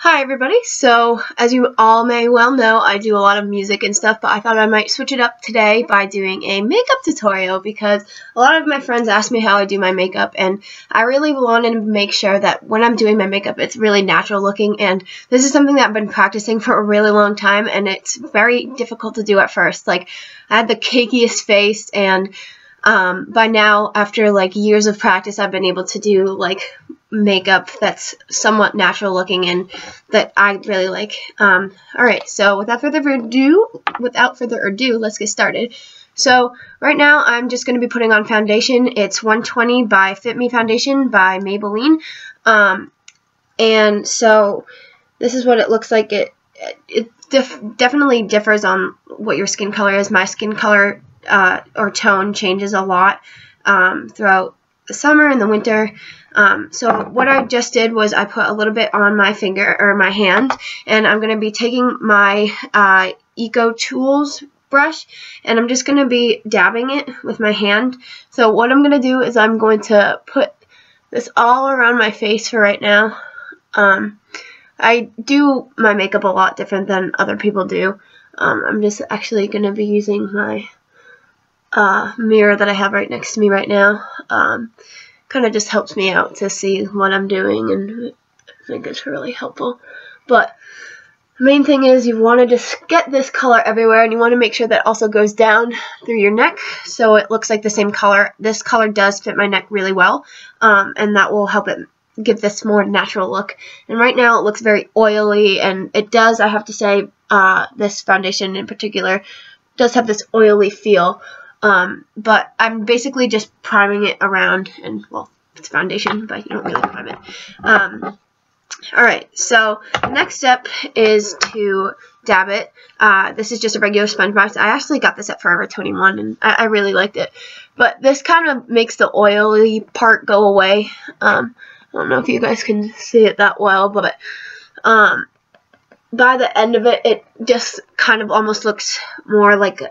Hi everybody, so as you all may well know, I do a lot of music and stuff, but I thought I might switch it up today by doing a makeup tutorial because a lot of my friends ask me how I do my makeup, and I really wanted to make sure that when I'm doing my makeup it's really natural looking, and this is something that I've been practicing for a really long time, and it's very difficult to do at first. Like, I had the cakiest face, and by now, after like years of practice, I've been able to do like makeup that's somewhat natural looking and that I really like. Alright, so without further ado, let's get started. So right now I'm just going to be putting on foundation. It's 120 by Fit Me Foundation by Maybelline. And so this is what it looks like. It definitely differs on what your skin color is. My skin color or tone changes a lot throughout the summer and the winter. So what I just did was I put a little bit on my finger or my hand, and I'm going to be taking my Eco Tools brush, and I'm just going to be dabbing it with my hand. So what I'm going to do is I'm going to put this all around my face for right now. I do my makeup a lot different than other people do. I'm just actually going to be using my mirror that I have right next to me right now. Kind of just helps me out to see what I'm doing, and I think it's really helpful. But the main thing is you want to just get this color everywhere, and you want to make sure that also goes down through your neck so it looks like the same color. This color does fit my neck really well, and that will help it give this more natural look. And right now it looks very oily, and it does, I have to say, this foundation in particular does have this oily feel. But I'm basically just priming it around, and well, it's foundation, but you don't really prime it. Alright, so the next step is to dab it. This is just a regular sponge box. I actually got this at Forever 21, and I really liked it. But this kind of makes the oily part go away. I don't know if you guys can see it that well, but by the end of it, it just kind of almost looks more like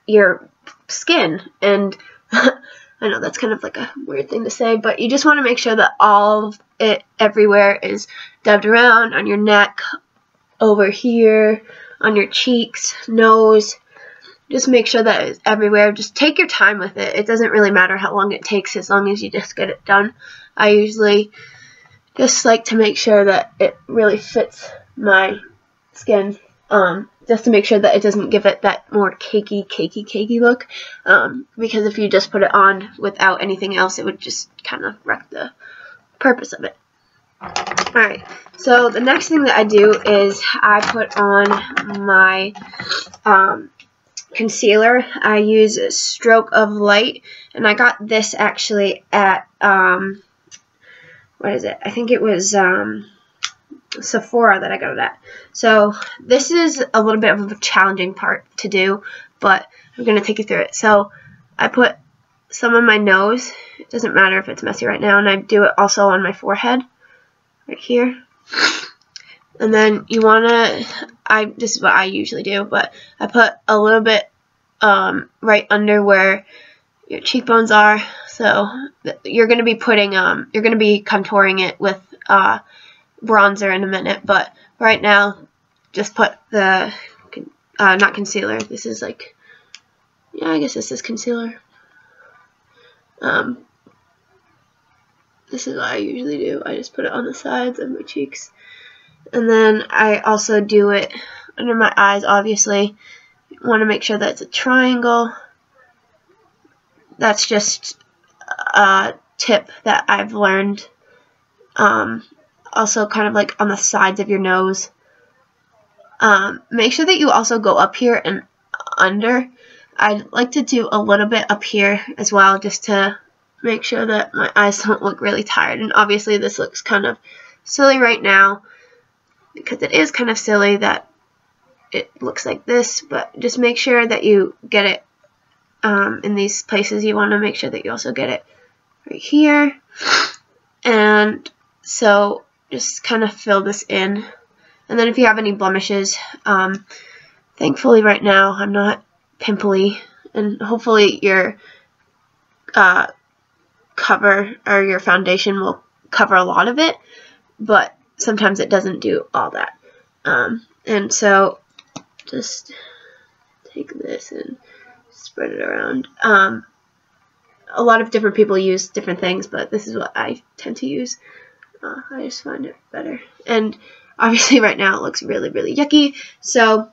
your skin, and I know that's kind of like a weird thing to say, but you just want to make sure that all of it everywhere is dabbed around on your neck, over here, on your cheeks, nose. Just make sure that it's everywhere. Just take your time with it. It doesn't really matter how long it takes as long as you just get it done. I usually just like to make sure that it really fits my skin, just to make sure that it doesn't give it that more cakey look, because if you just put it on without anything else, it would just kind of wreck the purpose of it. Alright, so the next thing that I do is I put on my concealer. I use Stroke of Light, and I got this actually at, what is it? I think it was Sephora that I got it at. So this is a little bit of a challenging part to do, but I'm going to take you through it. So I put some on my nose. It doesn't matter if it's messy right now, and I do it also on my forehead right here. And then you want to, this is what I usually do, but I put a little bit right under where your cheekbones are. So you're going to be putting, you're going to be contouring it with bronzer in a minute, but right now just put the not concealer, this is like, yeah, I guess this is concealer. This is what I usually do. I just put it on the sides of my cheeks, and then I also do it under my eyes. Obviously you want to make sure that it's a triangle. That's just a tip that I've learned. Also kind of like on the sides of your nose. Make sure that you also go up here and under. I'd like to do a little bit up here as well, just to make sure that my eyes don't look really tired. And obviously this looks kind of silly right now, because it is kind of silly that it looks like this, but just make sure that you get it in these places. You want to make sure that you also get it right here. And so just kind of fill this in. And then if you have any blemishes, thankfully right now I'm not pimply, and hopefully your cover or your foundation will cover a lot of it, but sometimes it doesn't do all that. And so just take this and spread it around. A lot of different people use different things, but this is what I tend to use. I just find it better. And obviously right now it looks really, really yucky. So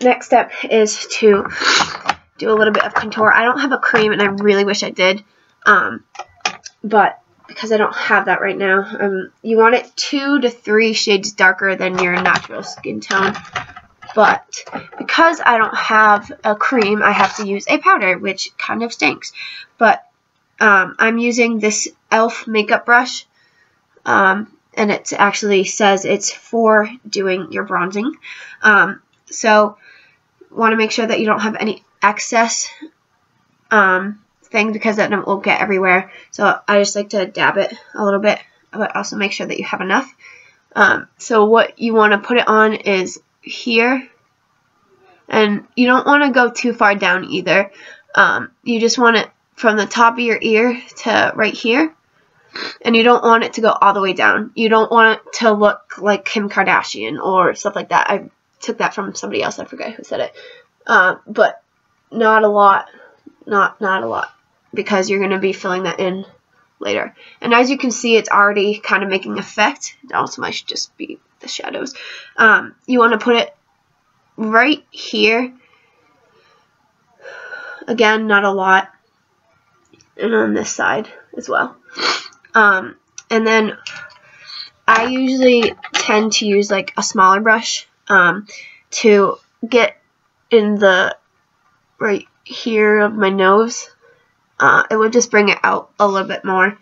next step is to do a little bit of contour. I don't have a cream, and I really wish I did. But because I don't have that right now, you want it 2 to 3 shades darker than your natural skin tone. But because I don't have a cream, I have to use a powder, which kind of stinks. But I'm using this e.l.f. makeup brush, and it actually says it's for doing your bronzing. So want to make sure that you don't have any excess thing, because then it will get everywhere. So I just like to dab it a little bit, but also make sure that you have enough. So what you want to put it on is here, and you don't want to go too far down either. You just want it from the top of your ear to right here, and you don't want it to go all the way down. You don't want it to look like Kim Kardashian or stuff like that. I took that from somebody else, I forget who said it. But not a lot, not a lot, because you're going to be filling that in later. And as you can see, it's already kind of making effect. It also might just be the shadows. You want to put it right here. Again, not a lot. And on this side as well. And then I usually tend to use like a smaller brush to get in the right here of my nose. It would just bring it out a little bit more.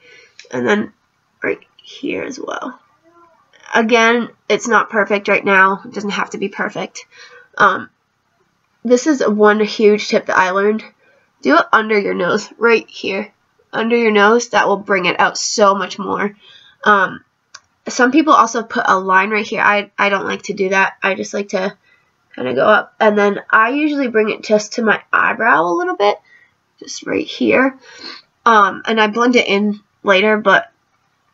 And then right here as well. Again, it's not perfect right now. It doesn't have to be perfect. This is one huge tip that I learned. Do it under your nose, right here. Under your nose, that will bring it out so much more. Some people also put a line right here. I don't like to do that. I just like to kind of go up. And then I usually bring it just to my eyebrow a little bit. Just right here. And I blend it in later, but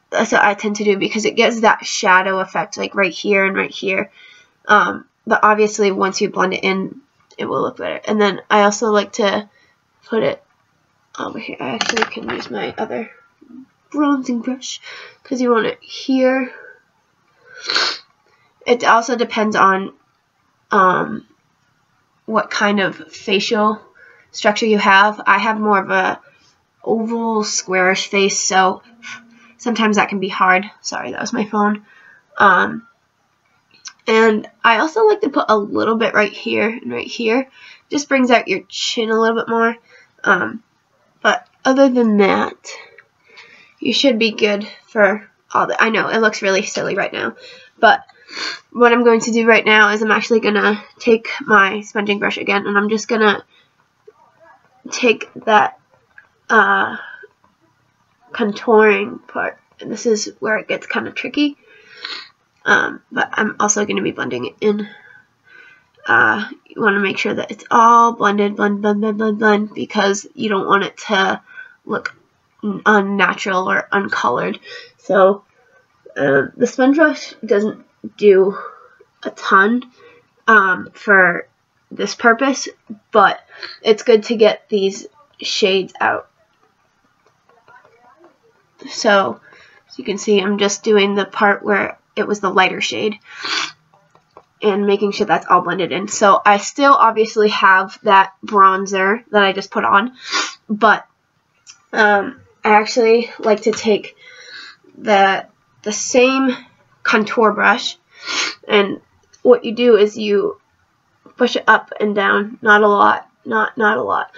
that's what I tend to do because it gives that shadow effect like right here and right here. But obviously once you blend it in, it will look better. And then I also like to put it over here. I actually can use my other bronzing brush because you want it here. It also depends on what kind of facial structure you have. I have more of a oval, squarish face, so sometimes that can be hard. Sorry, that was my phone. And I also like to put a little bit right here and right here. Just brings out your chin a little bit more. But other than that, you should be good for all that. I know, it looks really silly right now. But what I'm going to do right now is I'm actually going to take my sponging brush again, and I'm just going to take that contouring part. And this is where it gets kind of tricky. But I'm also going to be blending it in. You want to make sure that it's all blended, blend, because you don't want it to look unnatural or uncolored. So the sponge brush doesn't do a ton for this purpose, but it's good to get these shades out. So as you can see, I'm just doing the part where it was the lighter shade and making sure that's all blended in. So I still obviously have that bronzer that I just put on, but I actually like to take the same contour brush, and what you do is you push it up and down, not a lot, not a lot.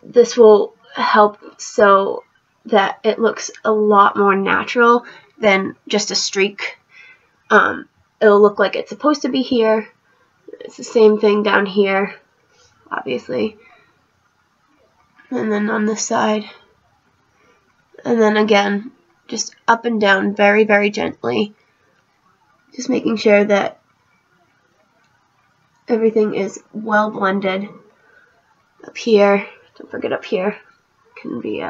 This will help so that it looks a lot more natural than just a streak. It'll look like it's supposed to be here. It's the same thing down here, obviously. And then on this side. And then again, just up and down very, very gently. Just making sure that everything is well blended. Up here, don't forget up here, can be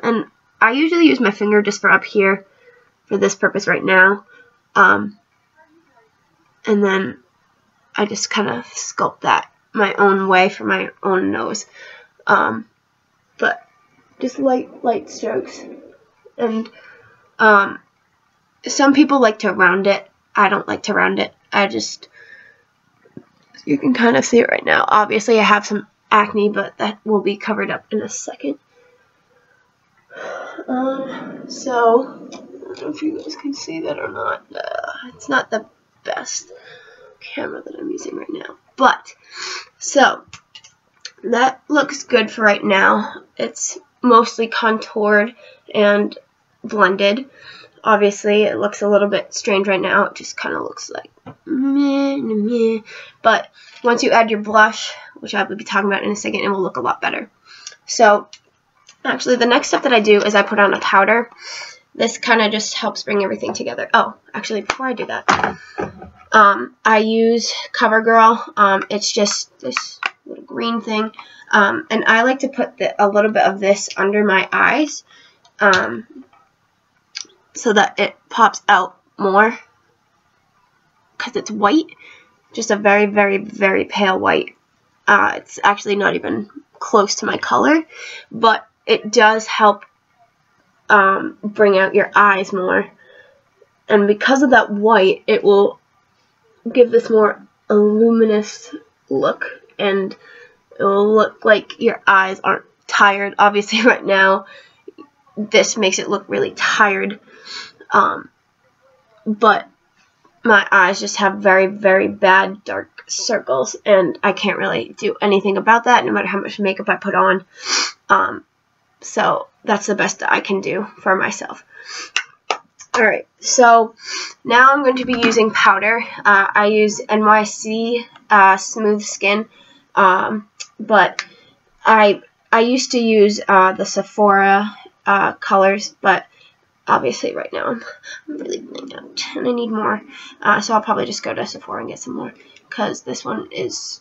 and I usually use my finger just for up here. for this purpose right now. And then I just kind of sculpt that my own way for my own nose. But just light strokes. And some people like to round it. I don't like to round it. You can kind of see it right now. Obviously I have some acne, but that will be covered up in a second. So I don't know if you guys can see that or not. It's not the best camera that I'm using right now, but so that looks good for right now. It's mostly contoured and blended. Obviously it looks a little bit strange right now. It just kind of looks like meh, meh. But once you add your blush, which I will be talking about in a second, it will look a lot better. So actually the next step that I do is I put on a powder. This kind of just helps bring everything together. Oh, actually before I do that, I use CoverGirl. It's just this little green thing. And I like to put a little bit of this under my eyes so that it pops out more because it's white. Just a very, very, very pale white. It's actually not even close to my color, but it does help bring out your eyes more. And because of that white, it will give this more luminous look, and it will look like your eyes aren't tired. Obviously right now this makes it look really tired, but my eyes just have very, very bad dark circles, and I can't really do anything about that no matter how much makeup I put on. So that's the best that I can do for myself. Alright, so now I'm going to be using powder. I use NYC Smooth Skin, but I used to use the Sephora colors, but obviously right now I'm really running out and I need more. So I'll probably just go to Sephora and get some more, because this one is,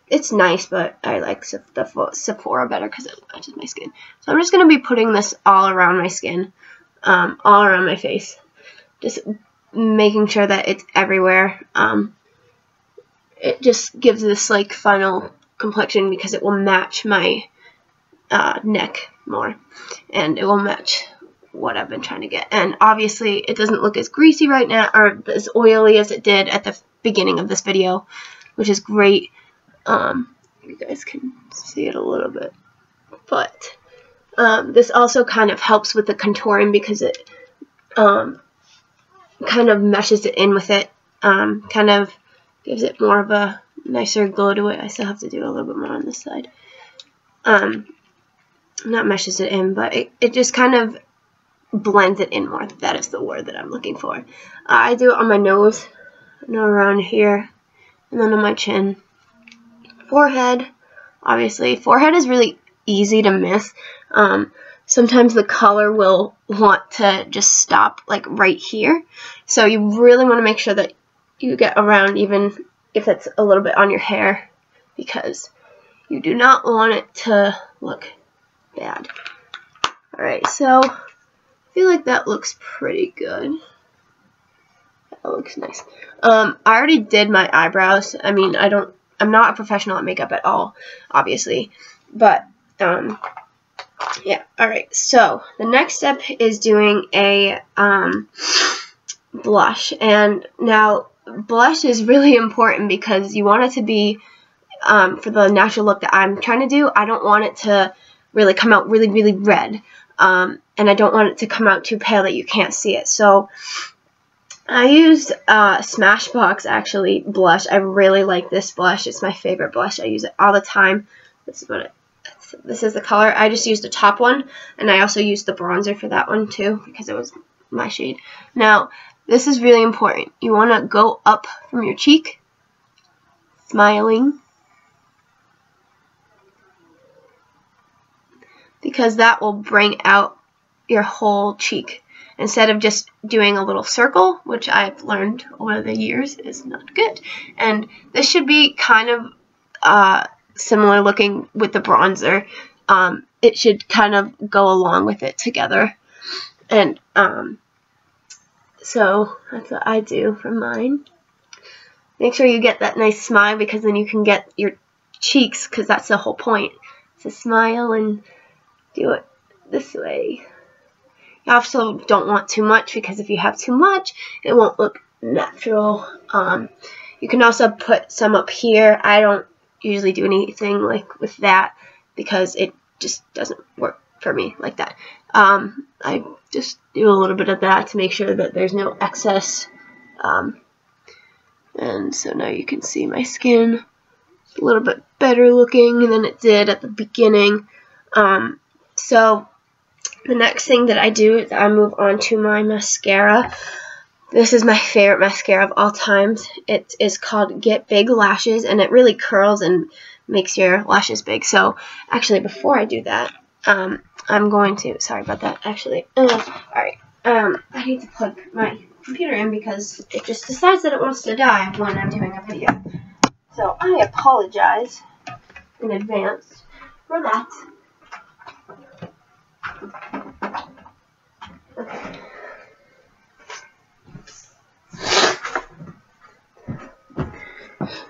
it's nice, but I like the Sephora better because it matches my skin. So I'm just going to be putting this all around my skin, all around my face, just making sure that it's everywhere. It just gives this like final complexion because it will match my neck more, and it will match what I've been trying to get. And obviously it doesn't look as greasy right now, or as oily as it did at the beginning of this video, which is great. You guys can see it a little bit, but this also kind of helps with the contouring because it kind of meshes it in with it, kind of gives it more of a nicer glow to it. I still have to do a little bit more on this side. Not meshes it in, but it just kind of blends it in more. That is the word that I'm looking for. I do it on my nose, around here, and then on my chin. Forehead, obviously. Forehead is really easy to miss. Sometimes the color will want to just stop like right here. So you really want to make sure that you get around, even if it's a little bit on your hair, because you do not want it to look bad. Alright, so I feel like that looks pretty good. That looks nice. I already did my eyebrows. I mean, I'm not a professional at makeup at all, obviously, but yeah. Alright, so the next step is doing a blush. And now blush is really important because you want it to be for the natural look that I'm trying to do. I don't want it to really come out really, really red, and I don't want it to come out too pale that you can't see it. So I used Smashbox actually blush. I really like this blush. It's my favorite blush. I use it all the time. This is the color. I just used the top one, and I also used the bronzer for that one too because it was my shade. Now this is really important. You want to go up from your cheek, smiling, because that will bring out your whole cheek. Instead of just doing a little circle, which I've learned over the years is not good. And this should be kind of similar looking with the bronzer. It should kind of go along with it together. And so that's what I do for mine. Make sure you get that nice smile, because then you can get your cheeks, because that's the whole point. To smile and do it this way. You also don't want too much, because if you have too much, it won't look natural. You can also put some up here. I don't usually do anything like with that, because it just doesn't work for me like that. I just do a little bit of that to make sure that there's no excess. And so now you can see my skin a little bit better looking than it did at the beginning. So the next thing that I do is I move on to my mascara. This is my favorite mascara of all times. It is called Get Big Lashes, and it really curls and makes your lashes big. So actually, before I do that, I'm going to, sorry about that, actually, alright, I need to plug my computer in because it just decides that it wants to die when I'm doing a video. So I apologize in advance for that. Okay.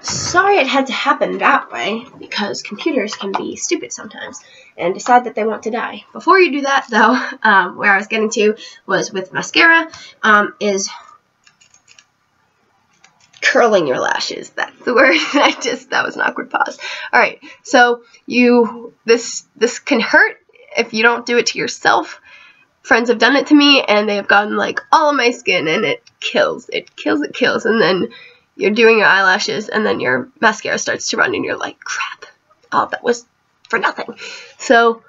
Sorry it had to happen that way, because computers can be stupid sometimes and decide that they want to die. Before you do that, though, where I was getting to was with mascara, is curling your lashes. That's the word. That was an awkward pause. Alright, so this can hurt if you don't do it to yourself. Friends have done it to me, and they have gotten like all of my skin, and it kills. It kills, and then you're doing your eyelashes, and then your mascara starts to run, and you're like, crap, oh, that was for nothing. So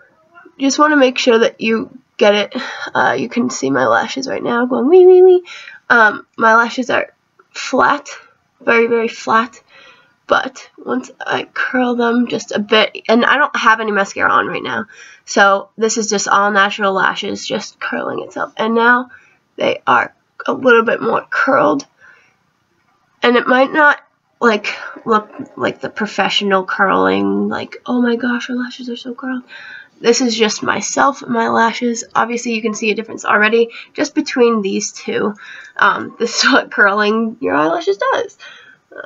you just want to make sure that you get it. You can see my lashes right now going wee, wee, wee. My lashes are flat, very, very flat, but once I curl them just a bit, and I don't have any mascara on right now, so this is just all natural lashes just curling itself, and now they are a little bit more curled. And it might not like look like the professional curling, like, oh my gosh, her lashes are so curled. This is just myself and my lashes. Obviously, you can see a difference already just between these two. This is what curling your eyelashes does.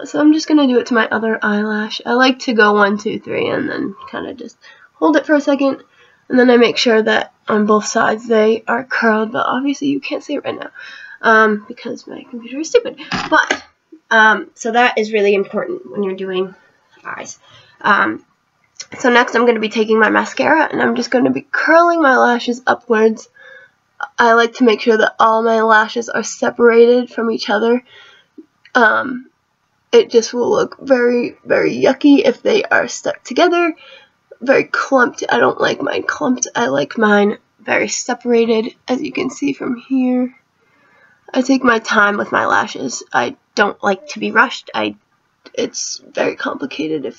So I'm just going to do it to my other eyelash. I like to go 1, 2, 3, and then kind of just hold it for a second. And then I make sure that on both sides they are curled. But obviously, you can't see it right now because my computer is stupid. But so that is really important when you're doing eyes. So next I'm going to be taking my mascara, and I'm just going to be curling my lashes upwards. I like to make sure that all my lashes are separated from each other. It just will look very, very yucky if they are stuck together. Very clumped. I don't like mine clumped. I like mine very separated, as you can see from here. I take my time with my lashes. I don't like to be rushed. It's very complicated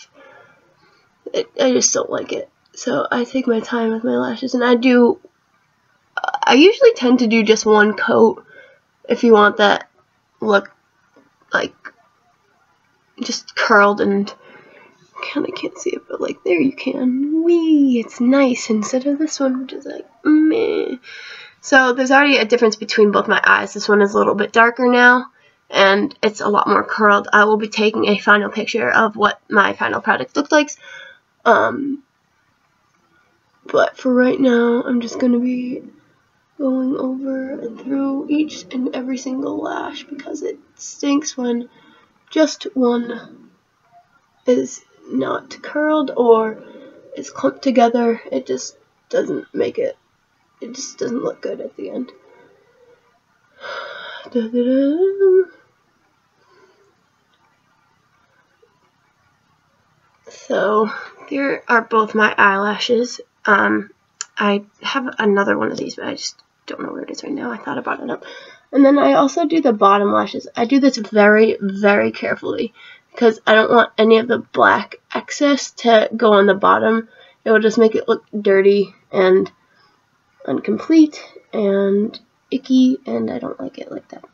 I just don't like it. So I take my time with my lashes, and I usually tend to do just one coat if you want that look like just curled, and kind of can't see it, but like there you can. Wee, it's nice instead of this one, which is like meh. So there's already a difference between both my eyes. This one is a little bit darker now, and it's a lot more curled. I will be taking a final picture of what my final product looks like. But for right now, I'm just going to be going over and through each and every single lash, because it stinks when just one is not curled or is clumped together. It just doesn't make it. It just doesn't look good at the end. So here are both my eyelashes. I have another one of these, but I just don't know where it is right now. I thought about it up. And then I also do the bottom lashes. I do this very, very carefully, because I don't want any of the black excess to go on the bottom. It will just make it look dirty and incomplete and icky, and I don't like it like that.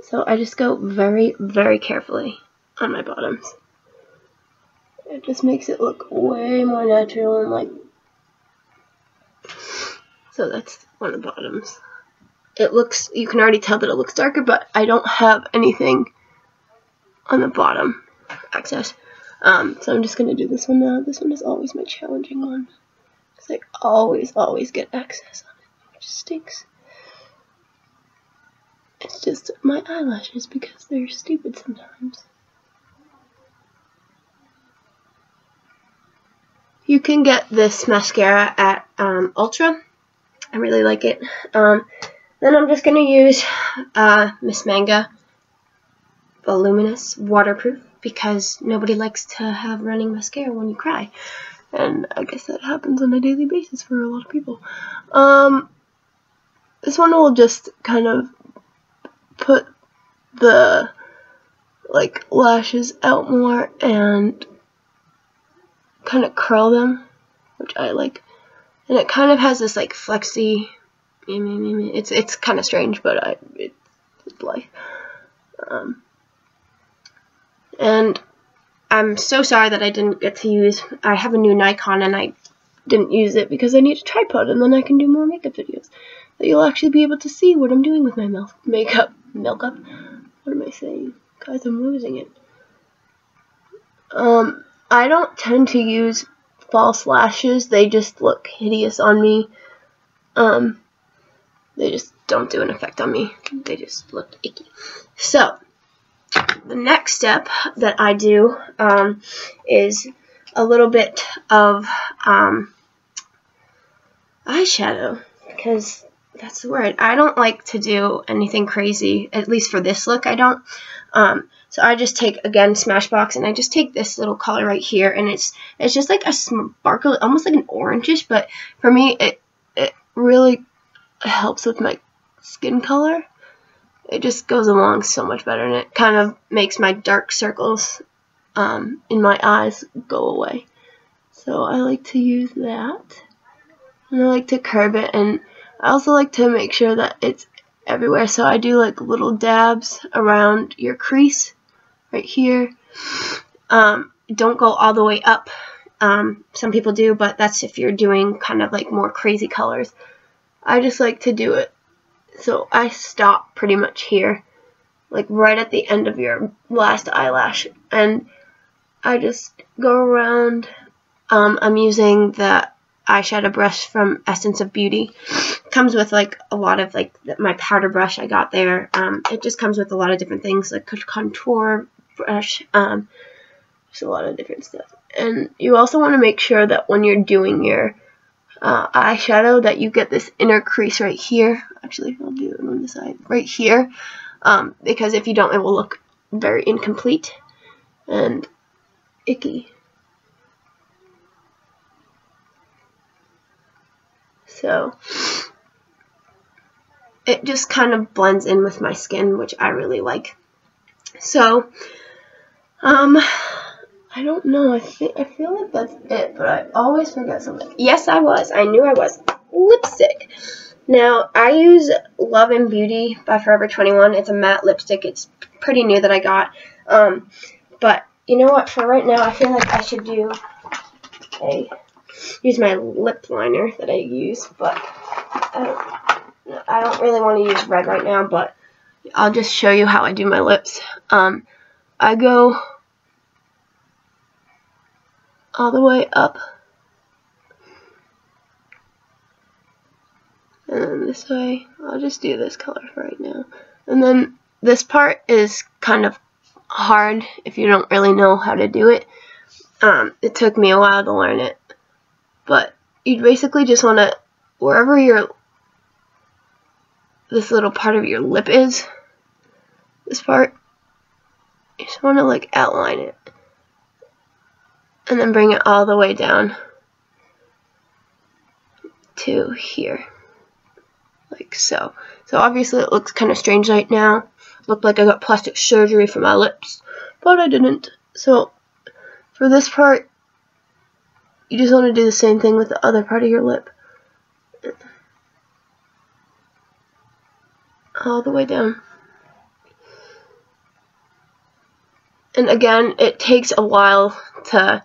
So I just go very, very carefully on my bottoms. It just makes it look way more natural and like. So that's on the bottoms. It looks, you can already tell that it looks darker, but I don't have anything on the bottom excess. So I'm just going to do this one now. This one is always my challenging one, because I always get excess on it, which stinks. It's just my eyelashes, because they're stupid sometimes. You can get this mascara at Ultra. I really like it. Then I'm just going to use Miss Manga Voluminous Waterproof, because nobody likes to have running mascara when you cry. And I guess that happens on a daily basis for a lot of people. This one will just kind of put the lashes out more and kind of curl them, which I like. And it kind of has this flexy, it's kind of strange, but it's life. And I'm so sorry that I didn't get to use, I have a new Nikon and I didn't use it because I need a tripod, and then I can do more makeup videos that you'll actually be able to see what I'm doing with my makeup. What am I saying? Guys, I'm losing it. I don't tend to use false lashes. They just look hideous on me. They just don't do an effect on me. They just look icky. So, the next step that I do is a little bit of eyeshadow, because that's the word. I don't like to do anything crazy, at least for this look I don't. So I just take, again, Smashbox, and I just take this little color right here, and it's just like a sparkle, almost like an orangish, but for me it really helps with my skin color. It just goes along so much better, and it kind of makes my dark circles in my eyes go away. So I like to use that, and I like to curve it, and I also like to make sure that it's everywhere. So I do little dabs around your crease right here. Don't go all the way up. Some people do, but that's if you're doing kind of more crazy colors. I just like to do it so I stop pretty much here, right at the end of your last eyelash, and I just go around. I'm using the eyeshadow brush from Essence of Beauty. It comes with a lot of my powder brush I got there. It just comes with a lot of different things, like a contour brush, just a lot of different stuff. And you also want to make sure that when you're doing your eyeshadow that you get this inner crease right here. Actually, I'll do it on the side right here, because if you don't, it will look very incomplete and icky. So it just kind of blends in with my skin, which I really like. So I don't know, I feel like that's it, but I always forget something. Yes, I knew I was. Lipstick. Now, I use Love and Beauty by Forever 21. It's a matte lipstick. It's pretty new that I got. But you know what, for right now, I feel like I should use my lip liner that I use, but I don't really want to use red right now, but I'll just show you how I do my lips. I go all the way up, and then this way. I'll just do this color for right now. And then this part is kind of hard if you don't really know how to do it. It took me a while to learn it, but you basically just want to, wherever this little part of your lip is, this part, you just want to outline it, and then bring it all the way down to here, like so. So obviously it looks kind of strange right now. Looked like I got plastic surgery for my lips, but I didn't. So for this part, you just want to do the same thing with the other part of your lip. All the way down. And again, it takes a while to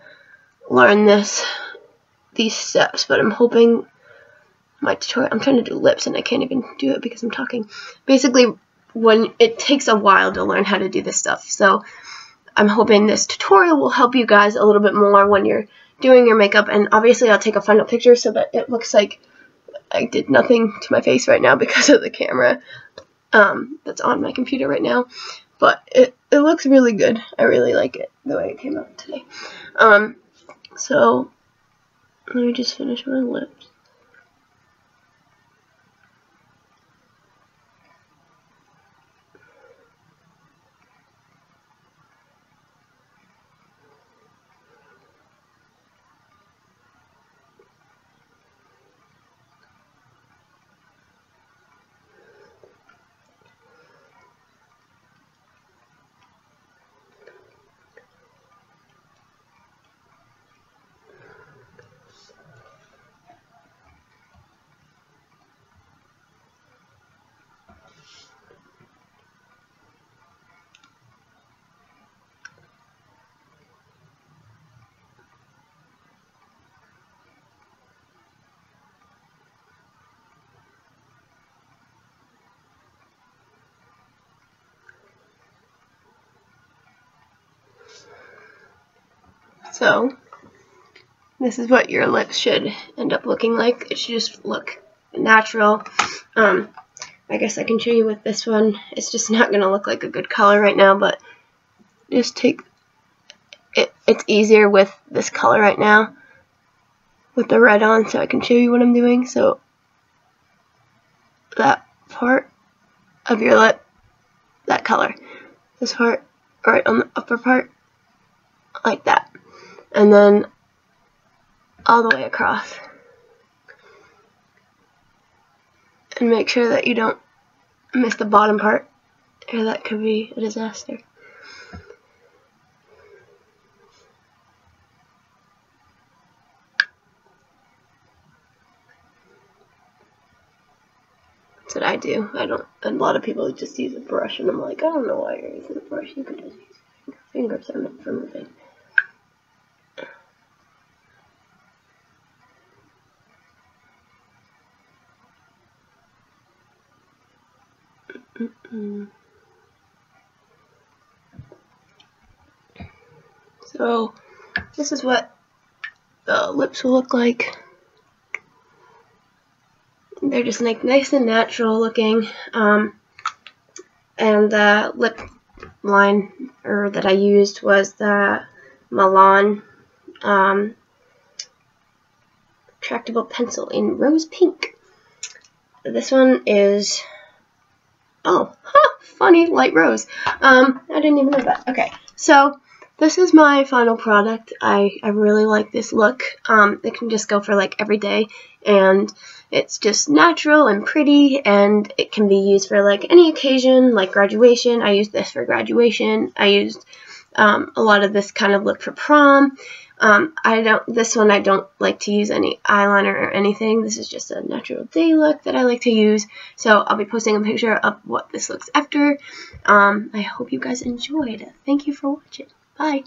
learn these steps, but I'm hoping my tutorial. I'm trying to do lips and I can't even do it because I'm talking. Basically, when it takes a while to learn how to do this stuff. So I'm hoping this tutorial will help you guys a little bit more when you're doing your makeup. And obviously I'll take a final picture so that it looks like I did nothing to my face right now because of the camera that's on my computer right now. But it looks really good. I really like it, the way it came out today. So let me just finish my lips. So this is what your lips should end up looking like. It should just look natural. I guess I can show you with this one. It's just not going to look like a good color right now, but just take it. It's easier with this color right now with the red on, so I can show you what I'm doing. So that part of your lip, that color. This part right on the upper part, like that. And then all the way across. And make sure that you don't miss the bottom part, or that could be a disaster. That's what I do. A lot of people just use a brush, and I'm like, I don't know why you're using a brush. You could just use your fingers on it for moving. So this is what the lips will look like. They're just like nice and natural looking. And the lip liner that I used was the Milan retractable pencil in rose pink. This one is, funny, light rose. I didn't even know that. Okay, so this is my final product. I really like this look. It can just go for like every day, and it's just natural and pretty, and it can be used for like any occasion, like graduation. I used this for graduation. I used a lot of this kind of look for prom. This one I don't like to use any eyeliner or anything. This is just a natural day look that I like to use. So I'll be posting a picture of what this looks after. I hope you guys enjoyed. Thank you for watching. Bye.